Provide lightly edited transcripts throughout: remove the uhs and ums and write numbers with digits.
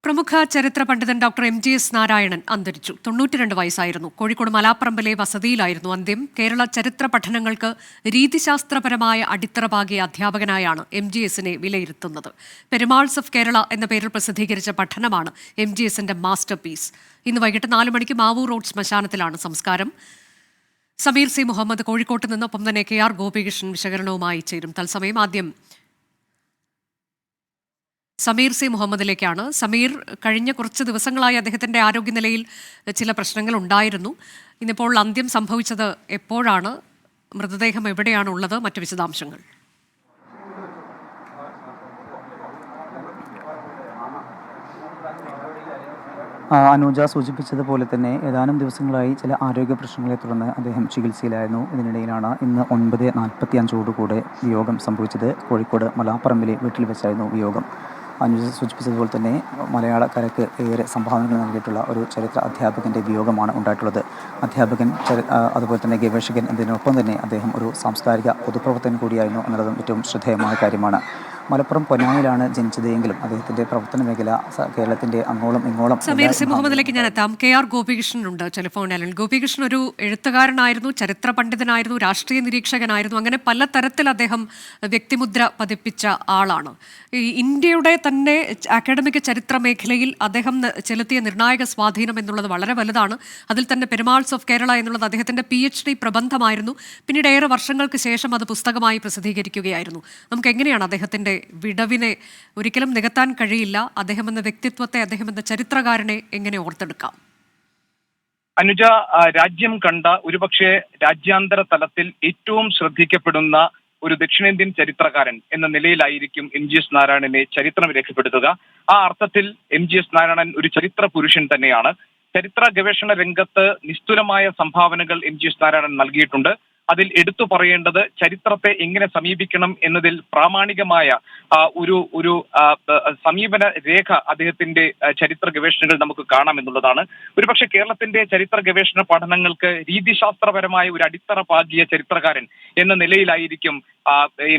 പ്രമുഖ ചരിത്ര പണ്ഡിതൻ ഡോക്ടർ MGS നാരായണൻ അന്തരിച്ചു. 92 വയസ്സായിരുന്നു. കോഴിക്കോട് മലാപ്പറമ്പിലെ വസതിയിലായിരുന്നു അന്ത്യം. കേരള ചരിത്ര പഠനങ്ങൾക്ക് രീതിശാസ്ത്രപരമായ അടിത്തറ പാകിയ അധ്യാപകനായാണ് MGSനെ വിലയിരുത്തുന്നത്. പെരുമാൾസ് ഓഫ് കേരള എന്ന പേരിൽ പ്രസിദ്ധീകരിച്ച പഠനമാണ് MGSന്റെ മാസ്റ്റർ പീസ്. ഇന്ന് വൈകിട്ട് 4 മണിക്ക് മാവൂർ റോഡ് ശ്മശാനത്തിലാണ് സംസ്കാരം. സമീർ സി മുഹമ്മദ് കോഴിക്കോട്ട് നിന്നൊപ്പം തന്നെ KR ഗോപികൃഷ്ണൻ വിശകലനവുമായി ചേരും. തത്സമയം ആദ്യം സമീർ സി മുഹമ്മദിലേക്കാണ്. സമീർ, കഴിഞ്ഞ കുറച്ച് ദിവസങ്ങളായി അദ്ദേഹത്തിന്റെ ആരോഗ്യനിലയിൽ ചില പ്രശ്നങ്ങൾ ഉണ്ടായിരുന്നു. ഇന്നിപ്പോൾ അന്ത്യം സംഭവിച്ചത് എപ്പോഴാണ്? മൃതദേഹം എവിടെയാണുള്ളത്? മറ്റു വിശദാംശങ്ങൾ. അനുജ സൂചിപ്പിച്ചതുപോലെ തന്നെ ഏതാനും ദിവസങ്ങളായി ചില ആരോഗ്യ പ്രശ്നങ്ങളെ തുടർന്ന് അദ്ദേഹം ചികിത്സയിലായിരുന്നു. ഇതിനിടയിലാണ് ഇന്ന് 9:45 വിയോഗം സംഭവിച്ചത്. കോഴിക്കോട് മലാപ്പറമ്പിലെ വീട്ടിൽ വെച്ചായിരുന്നു വിയോഗം. അനുജ സൂചിപ്പിച്ചതുപോലെ തന്നെ മലയാളക്കരയ്ക്ക് ഏറെ സംഭാവനകൾ നൽകിയിട്ടുള്ള ഒരു ചരിത്ര അധ്യാപകൻ്റെ വിയോഗമാണ് ഉണ്ടായിട്ടുള്ളത്. അധ്യാപകൻ, അതുപോലെ തന്നെ ഗവേഷകൻ എന്നതിനൊപ്പം തന്നെ അദ്ദേഹം ഒരു സാംസ്കാരിക പൊതുപ്രവർത്തകൻ കൂടിയായിരുന്നു എന്നുള്ളതും ഏറ്റവും ശ്രദ്ധേയമായ കാര്യമാണ്. മലപ്പുറം പൊന്നാനിയിലാണ് ജനിച്ചതെങ്കിലും അദ്ദേഹത്തിന്റെ പ്രവർത്തന മേഖല കേരളത്തിന്റെ അങ്ങോളം ഇങ്ങോളം. സമീർ സി മുഹമ്മദിലേക്ക് ഞാൻ എത്താം. KR ഗോപികൃഷ്ണനുണ്ട് ടെലിഫോണിൽ. ഗോപികൃഷ്ണൻ ഒരു എഴുത്തുകാരനായിരുന്നു, ചരിത്ര പണ്ഡിതനായിരുന്നു, രാഷ്ട്രീയ നിരീക്ഷകനായിരുന്നു. അങ്ങനെ പലതരത്തിൽ അദ്ദേഹം വ്യക്തിമുദ്ര പതിപ്പിച്ച ആളാണ്. ഇന്ത്യയുടെ തന്നെ അക്കാഡമിക് ചരിത്ര മേഖലയിൽ അദ്ദേഹം ചെലുത്തിയ നിർണായക സ്വാധീനം എന്നുള്ളത് വളരെ വലുതാണ്. അതിൽ തന്നെ പെരുമാൾസ് ഓഫ് കേരള എന്നുള്ളത് അദ്ദേഹത്തിന്റെ PhD പ്രബന്ധമായിരുന്നു. പിന്നീട് ഏറെ വർഷങ്ങൾക്ക് ശേഷം അത് പുസ്തകമായി പ്രസിദ്ധീകരിക്കുകയായിരുന്നു. നമുക്ക് എങ്ങനെയാണ് അദ്ദേഹത്തിന്റെ വിടവിനെ ഒരിക്കലും നികത്താൻ കഴിയില്ല. അദ്ദേഹം എന്ന വ്യക്തിത്വത്തെ, അദ്ദേഹം എന്ന ചരിത്രകാരനെ എങ്ങനെ ഓർത്തെടുക്കാം? അനുജ, രാജ്യം കണ്ട ഒരുപക്ഷെ രാജ്യാന്തര തലത്തിൽ ഏറ്റവും ശ്രദ്ധിക്കപ്പെടുന്ന ഒരു ദക്ഷിണേന്ത്യൻ ചരിത്രകാരൻ എന്ന നിലയിലായിരിക്കും MGS നാരായണനെ ചരിത്രം രേഖപ്പെടുത്തുക. ആ അർത്ഥത്തിൽ MGS നാരായണൻ ഒരു ചരിത്ര പുരുഷൻ തന്നെയാണ്. ചരിത്ര ഗവേഷണ രംഗത്ത് നിസ്തുലമായ സംഭാവനകൾ MGS നാരായണൻ നൽകിയിട്ടുണ്ട്. അതിൽ എടുത്തു പറയേണ്ടത് ചരിത്രത്തെ എങ്ങനെ സമീപിക്കണം എന്നതിൽ പ്രാമാണികമായ ഒരു സമീപന രേഖ അദ്ദേഹത്തിന്റെ ചരിത്ര ഗവേഷണങ്ങൾ നമുക്ക് കാണാം എന്നുള്ളതാണ്. ഒരുപക്ഷെ കേരളത്തിന്റെ ചരിത്ര ഗവേഷണ പഠനങ്ങൾക്ക് രീതിശാസ്ത്രപരമായ ഒരു അടിത്തറ പാകിയ ചരിത്രകാരൻ എന്ന നിലയിലായിരിക്കും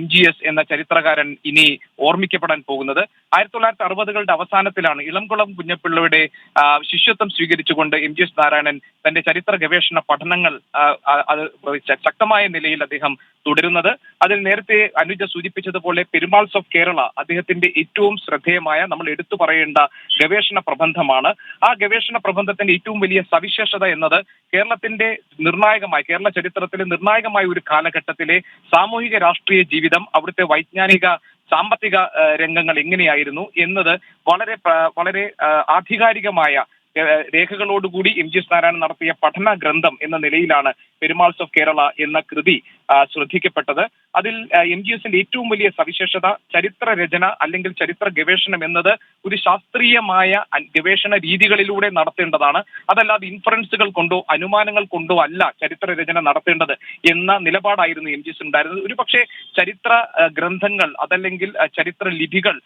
MGS എന്ന ചരിത്രകാരൻ ഇനി ഓർമ്മിക്കപ്പെടാൻ പോകുന്നത്. 1960കളുടെ അവസാനത്തിലാണ് ഇളംകുളം കുഞ്ഞപ്പിള്ളയുടെ ശിഷ്യത്വം സ്വീകരിച്ചുകൊണ്ട് MGS നാരായണൻ തന്റെ ചരിത്ര ഗവേഷണ പഠനങ്ങൾ ശക്തമായ നിലയിൽ അദ്ദേഹം തുടരുന്നത്. അതിൽ നേരത്തെ അനുജ സൂചിപ്പിച്ചതുപോലെ പെരുമാൾസ് ഓഫ് കേരള അദ്ദേഹത്തിന്റെ ഏറ്റവും ശ്രദ്ധേയമായ, നമ്മൾ എടുത്തു പറയേണ്ട ഗവേഷണ പ്രബന്ധമാണ്. ആ ഗവേഷണ പ്രബന്ധത്തിന്റെ ഏറ്റവും വലിയ സവിശേഷത എന്നത് കേരളത്തിന്റെ കേരള ചരിത്രത്തിലെ നിർണായകമായ ഒരു കാലഘട്ടത്തിലെ സാമൂഹിക രാഷ്ട്രീയ ജീവിതം, അവിടുത്തെ വൈജ്ഞാനിക സാമ്പത്തിക രംഗങ്ങൾ എങ്ങനെയായിരുന്നു എന്നത് വളരെ ആധികാരികമായ രേഖകളോടുകൂടി MGS നാരായണൻ നടത്തിയ പഠന ഗ്രന്ഥം എന്ന നിലയിലാണ് പെരുമാൾസ് ഓഫ് കേരള എന്ന കൃതി ശ്രദ്ധിക്കപ്പെട്ടത്. അതിൽ MGSന്റെ ഏറ്റവും വലിയ സവിശേഷത ചരിത്ര രചന അല്ലെങ്കിൽ ചരിത്ര ഗവേഷണം എന്നത് ഒരു ശാസ്ത്രീയമായ ഗവേഷണ രീതികളിലൂടെ നടത്തേണ്ടതാണ്. അതല്ലാതെ ഇൻഫറൻസുകൾ കൊണ്ടോ അനുമാനങ്ങൾ കൊണ്ടോ അല്ല ചരിത്ര രചന നടത്തേണ്ടത് എന്ന നിലപാടായിരുന്നു MGS ഉണ്ടായിരുന്നത്. ഒരുപക്ഷെ ചരിത്ര ഗ്രന്ഥങ്ങൾ അതല്ലെങ്കിൽ ചരിത്ര ലിപികൾ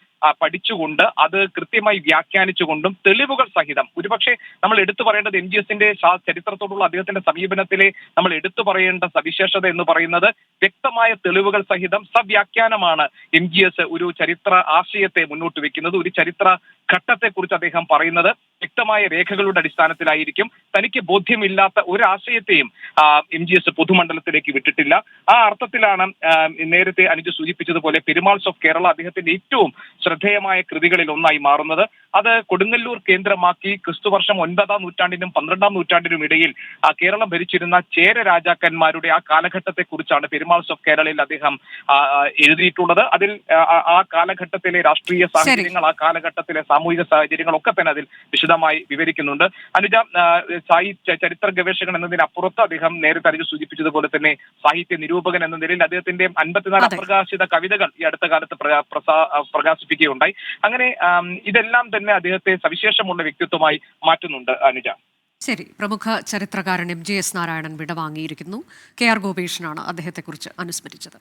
പഠിച്ചുകൊണ്ട് അത് കൃത്യമായി വ്യാഖ്യാനിച്ചുകൊണ്ടും തെളിവുകൾ സഹിതം, ഒരുപക്ഷെ നമ്മൾ എടുത്തു പറയേണ്ടത് MGSന്റെ ചരിത്രത്തോടുള്ള അദ്ദേഹത്തിന്റെ സമീപനത്തിലെ നമ്മൾ എടുത്തു പറയേണ്ട സവിശേഷത എന്ന് പറയുന്നത് വ്യക്തമായ തെളിവുകൾ സഹിതം സവ്യാഖ്യാനമാണ് MGS ഒരു ചരിത്ര ആശയത്തെ മുന്നോട്ട് വെക്കുന്നത്. ഒരു ചരിത്ര ഘട്ടത്തെക്കുറിച്ച് അദ്ദേഹം പറയുന്നത് വ്യക്തമായ രേഖകളുടെ അടിസ്ഥാനത്തിലായിരിക്കും. തനിക്ക് ബോധ്യമില്ലാത്ത ഒരാശയത്തെയും MGS പൊതുമണ്ഡലത്തിലേക്ക് വിട്ടിട്ടില്ല. ആ അർത്ഥത്തിലാണ് നേരത്തെ അനുജ സൂചിപ്പിച്ചതുപോലെ പെരുമാൾസ് ഓഫ് കേരള അദ്ദേഹത്തിന്റെ ഏറ്റവും ശ്രദ്ധേയമായ കൃതികളിൽ ഒന്നായി മാറുന്നത്. അത് കൊടുങ്ങല്ലൂർ കേന്ദ്രമാക്കി ക്രിസ്തുവർഷം 9ാം നൂറ്റാണ്ടിനും 12ാം നൂറ്റാണ്ടിനും ഇടയിൽ കേരളം ഭരിച്ചിരുന്ന ചേര രാജാക്കന്മാരുടെ ആ കാലഘട്ടത്തെ കുറിച്ചാണ് പെരുമാൾസ് ഓഫ് കേരളയിൽ അദ്ദേഹം എഴുതിയിട്ടുള്ളത്. അതിൽ ആ കാലഘട്ടത്തിലെ രാഷ്ട്രീയ സാഹചര്യങ്ങൾ, ആ കാലഘട്ടത്തിലെ സാമൂഹിക സാഹചര്യങ്ങളൊക്കെ തന്നെ അതിൽ വിശദമായി വിവരിക്കുന്നുണ്ട്. അനുജ, ചരിത്ര ഗവേഷകൻ എന്നതിനപ്പുറത്ത് അദ്ദേഹം നേരത്തെ അനുജ സൂചിപ്പിച്ചതുപോലെ തന്നെ സാഹിത്യ നിരൂപകൻ എന്ന നിലയിൽ അദ്ദേഹത്തിന്റെ 54 അപ്രകാശിത കവിതകൾ ഈ അടുത്ത കാലത്ത് പ്രകാശിപ്പിക്കുകയുണ്ടായി. അങ്ങനെ ഇതെല്ലാം തന്നെ അദ്ദേഹത്തെ സവിശേഷമുള്ള വ്യക്തിത്വമായി മാറ്റുന്നുണ്ട്. അനുജ, ശരി. പ്രമുഖ ചരിത്രകാരൻ MGS നാരായണൻ വിടവാങ്ങിയിരിക്കുന്നു. KR ഗോപീഷനാണ് അദ്ദേഹത്തെക്കുറിച്ച് അനുസ്മരിച്ചത്.